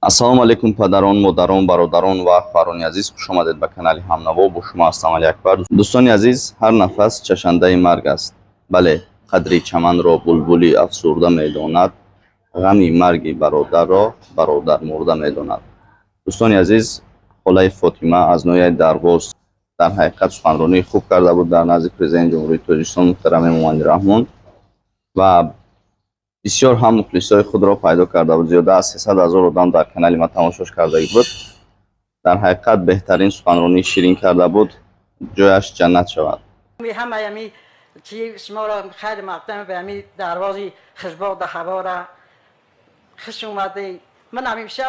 ассалому алайкум падарон, модарон, бародарон ва ахбарони азиз, хуш омадед ба канали Ҳамнаво. Бо шумо ҳастам Али Акбар. Дӯстони азиз, ҳар нафас чашандаи марг аст. Бале, қадри чаманро булбули афсурда медонад, ғами марги бародарро бародар мурда медонад. дӯстони азиз, холаи Фотима аз ноҳияи Дарвоз дар ҳақиқат суханронии хуб карда буд дар назди президенти ҷумҳурии Тоҷикистон муҳтарам Эмомалӣ Раҳмон ва бисёр ҳам мухлисои худро пайдо карда буд. Зиёда аз 300,000 одам дар канали ма тамошош кардагӣ буд. дар ҳақиқат беҳтарин суханронӣ ширин карда буд. ҷояш ҷаннат шавад. همه چی شما را خیلی مقدم به همی دروازی خشباد هوا را خوش اومده. من همیشه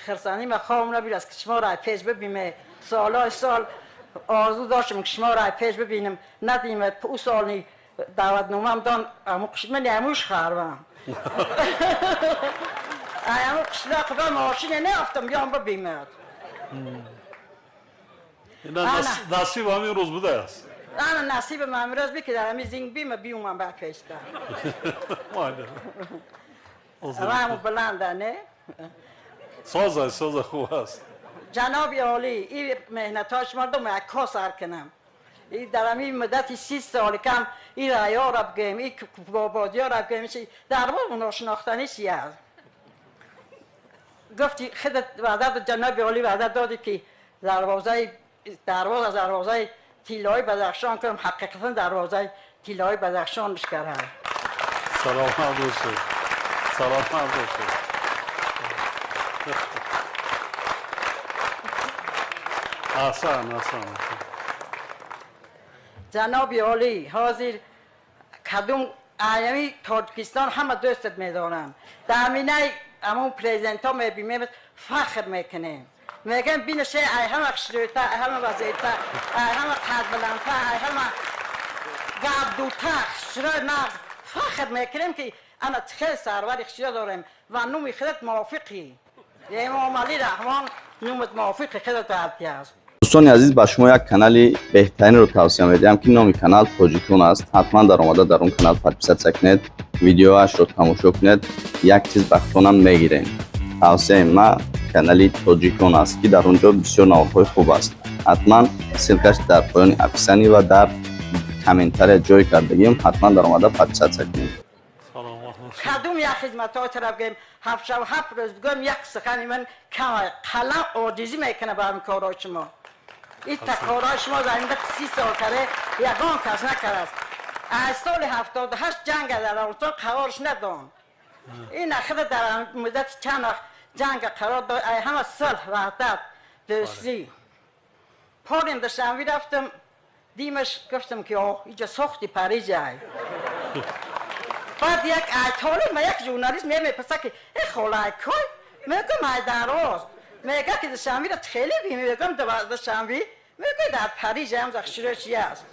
خرسانی ما خواهم را بیرست که شما را پیش ببینم. سالهای سال آرزو داشتم که شما را پیش ببینم. ندیم او سالی دعوت نامم دان من اموش خربم. امو قشلاق به ماشین نیافتم بیام ببینم. نصیب همین روز بوده است. انا نصیب من امروز بی که در همی زنگ بیم بیومم بر پیشتر. همو بلنده نه؟ سازه خوب است. جناب عالی این مهنتاش مردم عکاس سر کنم. این در همی مدتی 30 سال کم این ریا را بگیم، این بابادی ها را بگیم، در واقع ناشناختنی چی است؟ گفتی خودت وعده جناب عالی وعده دادی که دروازه تیلای بدخشان کنم. حقیقتا دروازه تیلای بدخشان بشکرم. سلامت باشید. احسن. جناب عالی حاضر کدوم ایامی تاجیکستان همه دوستت میدارم. در همینه همون پریزنت ها میبینیم فخر میکنیم. میگم بینشه ای همه خشرویتا، ای همه وزیتا، ای همه قد بلندتا، ای همه گاب دوتا خشروی نغز فخر میکنیم که انا خیلی سروری خشرو داریم و نومی خودت موافقی. امامعلی رحمان نومت موافقی خودت عادی است. дӯстони азиз, ба шумо як канали беҳтаринро тавсия медиҳам ки номи канал Тоҷикон аст. ҳатман дар омада дар он канал подписатсия кунед, видеоашро тамошо кунед, як чиз ба худтонам мегирем. тавсияи ма канали Тоҷикон аст ки дар он ҷо бисёр наводҳои хуб аст. ҳатман силкаш дар поёни описанӣ ва дар комментария ҷой кардагим. ҳатман дар омада подписатсия кунед. کدوم یک خدمتات را بگیم 7 روز بگم یک سخنی من کم قلم عاجزی میکنه برام کارای شما. این کارای شما در این 30 سال کرده یگان کس نکرده است. از سال 78 جنگ در افغانستان قرارش ندان. این خود در مدت چند وقت جنگ قرار داد. همه صلح وحدت دوستی. پاریم داشتم رفتم دیمش گفتم که اینجا ساختی پریزه ای. بعد یک طالب ما یک ژورنالیست میپرسه که ای خالای کوی میگم ای دراز میگه که دشنبه را خیلی میگم دشنبه میگه در پاریس هم زخشیره چی است.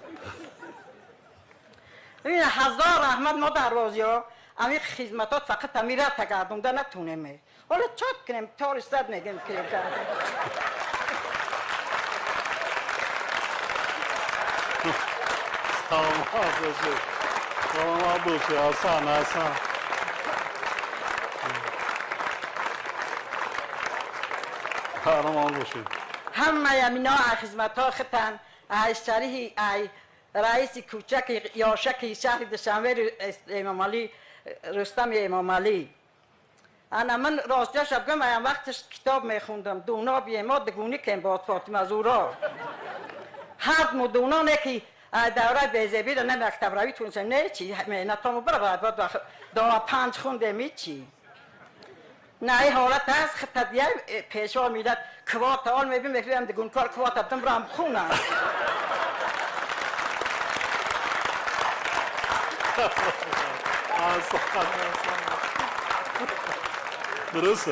این هزار رحمت ما دروازیا امی خدماتات فقط امیره تگردونده نتونیم. حالا چات کنیم تا رسد میگیم که سلامت باشید. حسن قهرمان باشید. همه امینا خدمت ها خطن ای شریح ای رئیس کوچک یاشک شهر دشنبه امامعلی رستم امامعلی. انا من راستش بگم ایم وقتش کتاب میخوندم دونا بیما دگونی کن با فاطمه زورا هر مدونا نکی دوره بیزبی رو نه مکتب روی تونستم نه چی مهنتامو برای بعد دو 5 خونده می چی نه این حالت هست خطبیه پیشوا میداد کوات آل میبین میگم دگون کار کوات ابتم برام خونم درست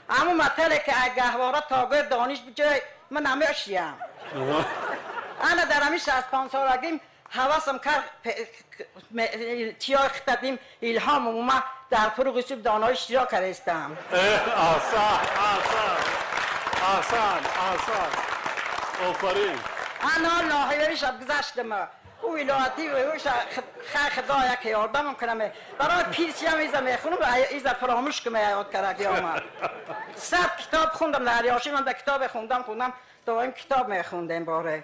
اما مثلا که گهواره تاگر دانش بجای من همیشیم انا در همیش 65 سالگیم حواسم کرد چیا خطبیم الهام و ما در فروغ سوب دانایش را کردستم. احسن آفرین. انا لاحیوی شب گذشتم او الهاتی و اوش خدا یک یادم کنم برای پیرسی هم ایزا میخونم ایزا فراموش کنم یاد کرد آمد 100 کتاب خوندم در یاشی من در کتاب خوندم دوام کتاب میخوندم باره